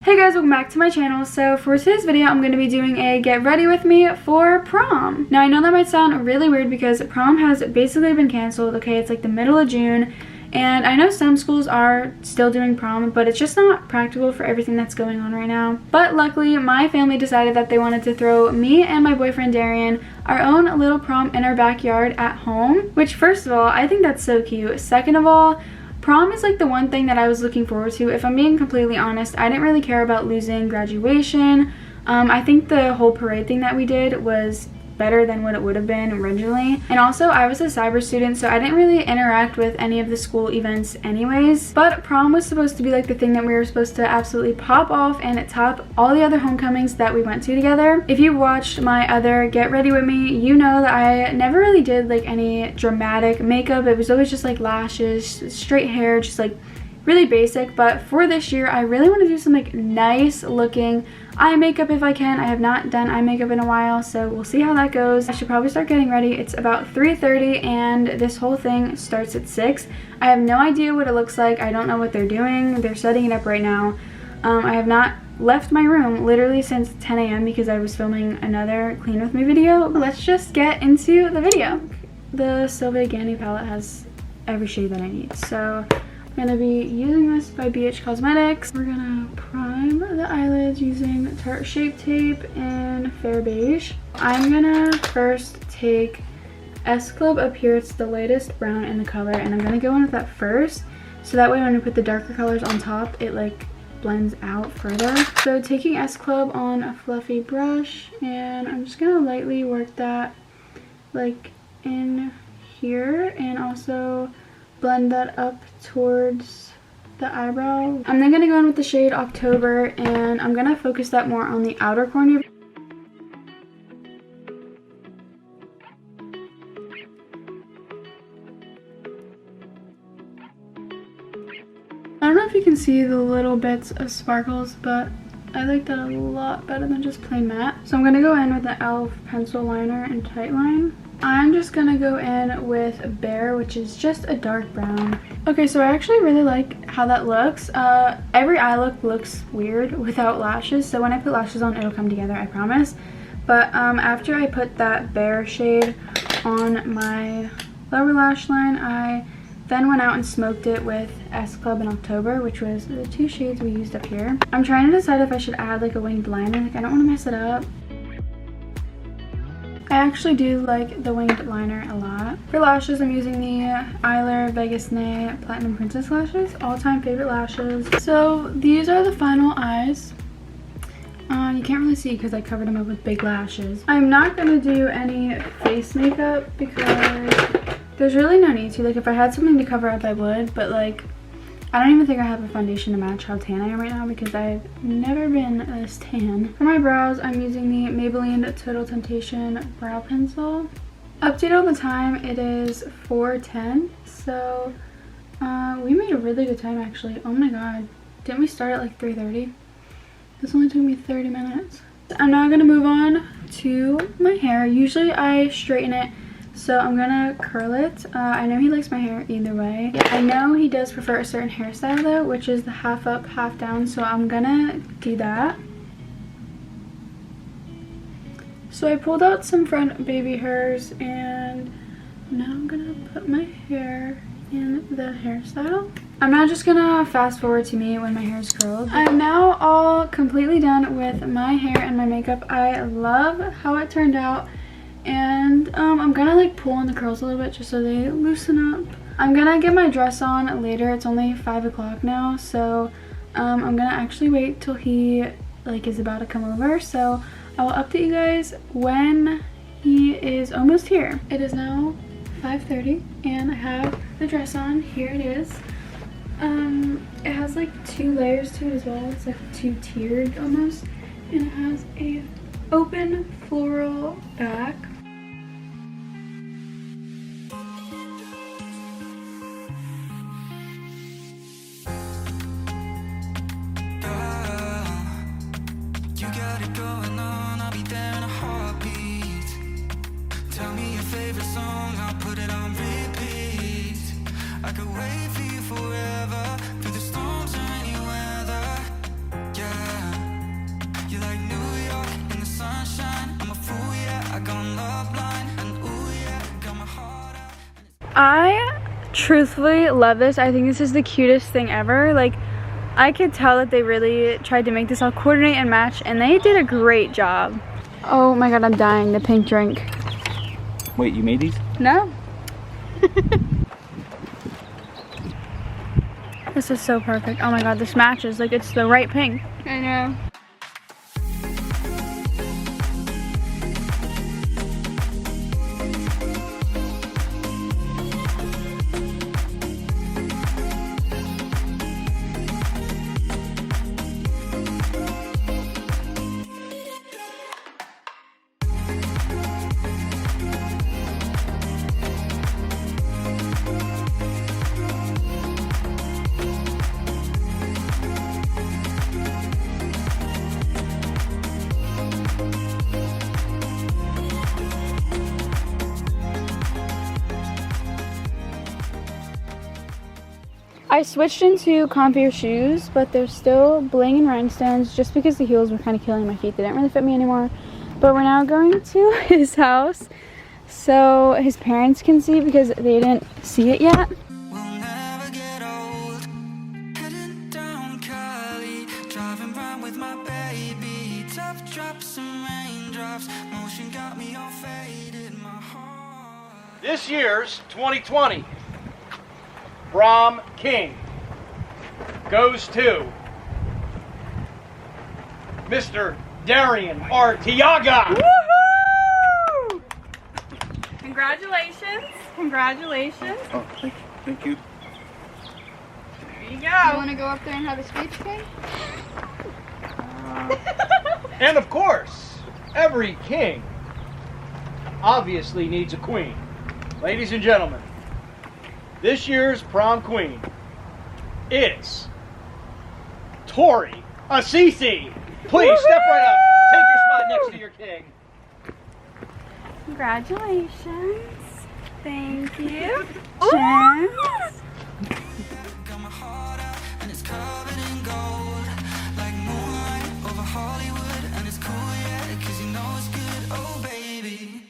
Hey guys, welcome back to my channel. So for today's video, I'm going to be doing a get ready with me for prom. Now I know that might sound really weird because prom has basically been canceled. Okay, it's like the middle of June. And I know some schools are still doing prom, but it's just not practical for everything that's going on right now. But luckily, my family decided that they wanted to throw me and my boyfriend Darian our own little prom in our backyard at home. Which, first of all, I think that's so cute. Second of all, prom is like the one thing that I was looking forward to. If I'm being completely honest, I didn't really care about losing graduation. I think the whole parade thing that we did was better than what it would have been originally. And also, I was a cyber student, so I didn't really interact with any of the school events anyways. But prom was supposed to be like the thing that we were supposed to absolutely pop off and top all the other homecomings that we went to together. If you watched my other Get Ready With Me, you know that I never really did like any dramatic makeup. It was always just like lashes, straight hair, just like really basic. But for this year, I really want to do some like nice looking eye makeup if I can. I have not done eye makeup in a while, so we'll see how that goes. I should probably start getting ready. It's about 3:30 and this whole thing starts at 6. I have no idea what it looks like. I don't know what they're doing. They're setting it up right now. I have not left my room literally since 10 a.m. because I was filming another clean with me video. Let's just get into the video. The Sylvia Gandy palette has every shade that I need, so I'm gonna be using this by BH Cosmetics. We're gonna prime the eyelids using Tarte Shape Tape in Fair Beige. I'm gonna first take S Club up here. It's the lightest brown in the color, and I'm gonna go in with that first, so that way when we put the darker colors on top, it like blends out further. So taking S Club on a fluffy brush, and I'm just gonna lightly work that like in here, and also blend that up towards the eyebrow. I'm then gonna go in with the shade October, and I'm gonna focus that more on the outer corner. I don't know if you can see the little bits of sparkles, but I like that a lot better than just plain matte. So I'm gonna go in with the e.l.f. pencil liner and Tightline. I'm just gonna go in with Bare, which is just a dark brown. Okay, so I actually really like how that looks. Every eye look looks weird without lashes, so when I put lashes on, it'll come together, I promise. But after I put that Bare shade on my lower lash line, I then went out and smoked it with S Club in October, which was the two shades we used up here. I'm trying to decide if I should add like a winged liner. Like, I don't want to mess it up. I actually do like the winged liner a lot. For lashes, I'm using the Eyler Vegas Nay Platinum Princess lashes. All-time favorite lashes. So these are the final eyes. You can't really see because I covered them up with big lashes. I'm not going to do any face makeup because there's really no need to. Like, if I had something to cover up, I would. But like, I don't even think I have a foundation to match how tan I am right now because I've never been this tan. For my brows, I'm using the Maybelline Total Temptation Brow Pencil. Update on the time, it is 4:10. So we made a really good time actually. Oh my god. Didn't we start at like 3:30? This only took me 30 minutes. I'm now going to move on to my hair. Usually I straighten it, so I'm gonna curl it. I know he likes my hair either way. I know he does prefer a certain hairstyle though, which is the half up, half down, so I'm gonna do that. So I pulled out some front baby hairs, and now I'm gonna put my hair in the hairstyle. I'm now just gonna fast forward to me when my hair is curled. I'm now all completely done with my hair and my makeup. I love how it turned out. And I'm gonna like pull on the curls a little bit just so they loosen up. I'm gonna get my dress on later. It's only 5 o'clock now, so I'm gonna actually wait till he like is about to come over. So I'll update you guys when he is almost here. It is now 5:30 and I have the dress on. Here it is. It has like 2 layers to it as well. It's like 2-tiered almost, and it has a open floral back. Wait for you forever, through the storms or any weather. Yeah. truthfully love this. I think this is the cutest thing ever. Like, I could tell that they really tried to make this all coordinate and match, and they did a great job. Oh my god, I'm dying. The pink drink. Wait, you made these? No. This is so perfect. Oh my god, this matches. Like, it's the right pink. I know. I switched into comfier shoes, but they're still bling and rhinestones just because the heels were kind of killing my feet. They didn't really fit me anymore. But we're now going to his house so his parents can see because they didn't see it yet. This year's 2020 Prom King goes to Mr. Darian Artiaga. Woohoo! Congratulations. Congratulations. Oh, thank you. There you You go. want to go up there and have a speech, King? And of course, every king obviously needs a queen. Ladies and gentlemen, this year's prom queen is Tori Tassise. Please step right up. Take your spot next to your king. Congratulations. Thank you. Cheers. Got my heart out and it's covered in gold, like moonlight over Hollywood, and it's cool, yeah, 'cause you know it's good, oh baby.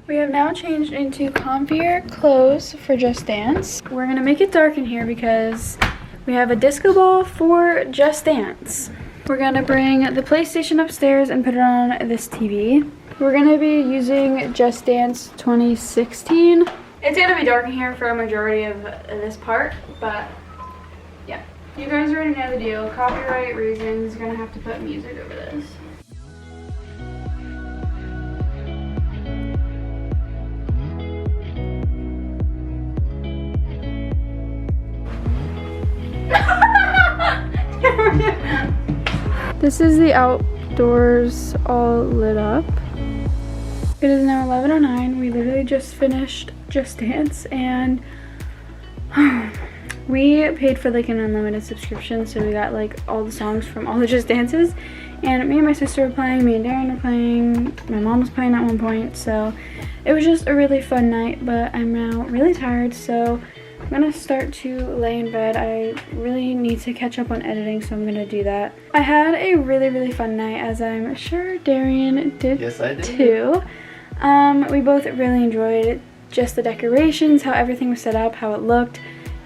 We have now changed into comfier clothes for Just Dance. We're gonna make it dark in here because we have a disco ball for Just Dance. We're gonna bring the PlayStation upstairs and put it on this TV. We're gonna be using Just Dance 2016. It's gonna be dark in here for a majority of this part, but yeah. You guys already know the deal. Copyright reasons, you're gonna have to put music over this. This is the outdoors all lit up. It is now 11:09. We literally just finished Just Dance and we paid for like an unlimited subscription, so we got like all the songs from all the Just Dances, and me and my sister were playing, me and Darren were playing, my mom was playing at one point, so it was just a really fun night. But I'm now really tired, so I'm gonna start to lay in bed. I really need to catch up on editing, so I'm gonna do that. I had a really fun night, as I'm sure Darian did. Yes, I did. Too. We both really enjoyed just the decorations, how everything was set up, how it looked,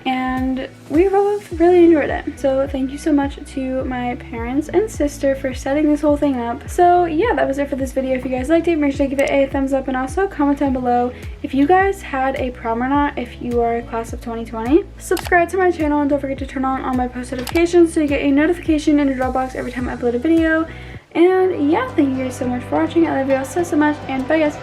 and we both really enjoyed it. So thank you so much to my parents and sister for setting this whole thing up. So yeah, that was it for this video. If you guys liked it, make sure to give it a thumbs up, and also comment down below if you guys had a prom or not, if you are a class of 2020. Subscribe to my channel, and don't forget to turn on all my post notifications so you get a notification in your Dropbox every time I upload a video. And yeah, thank you guys so much for watching. I love you all so much, and bye guys.